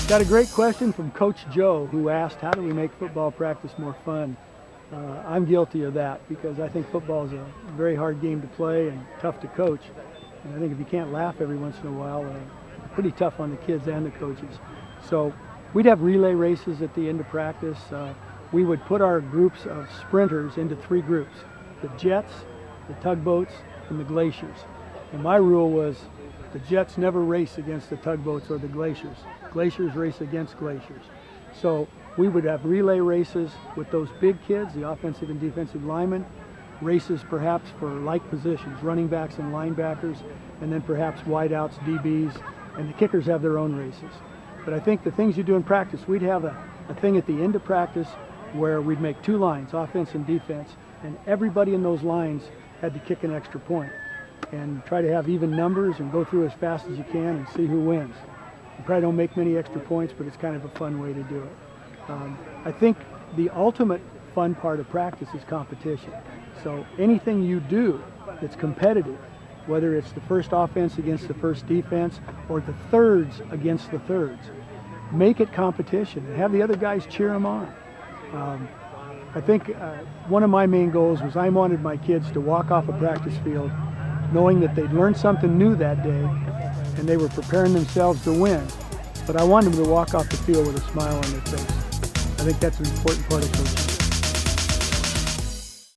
Got a great question from Coach Joe, who asked, how do we make football practice more fun? I'm guilty of that because I think football is a very hard game to play and tough to coach. And I think if you can't laugh every once in a while, pretty tough on the kids and the coaches. So we'd have relay races at the end of practice. We would put our groups of sprinters into three groups: the jets, the tugboats, and the glaciers. And my rule was the jets never race against the tugboats or the glaciers. Glaciers race against glaciers. So we would have relay races with those big kids, the offensive and defensive linemen, races perhaps for like positions, running backs and linebackers, and then perhaps wideouts, DBs, and the kickers have their own races. But I think the things you do in practice, we'd have a thing at the end of practice where we'd make two lines, offense and defense, and everybody in those lines had to kick an extra point and try to have even numbers and go through as fast as you can and see who wins. You probably don't make many extra points, but it's kind of a fun way to do it. I think the ultimate fun part of practice is competition. So anything you do that's competitive, whether it's the first offense against the first defense or the thirds against the thirds, make it competition and have the other guys cheer them on. I think one of my main goals was I wanted my kids to walk off a practice field knowing that they'd learned something new that day and they were preparing themselves to win. But I wanted them to walk off the field with a smile on their face. I think that's an important part of coaching.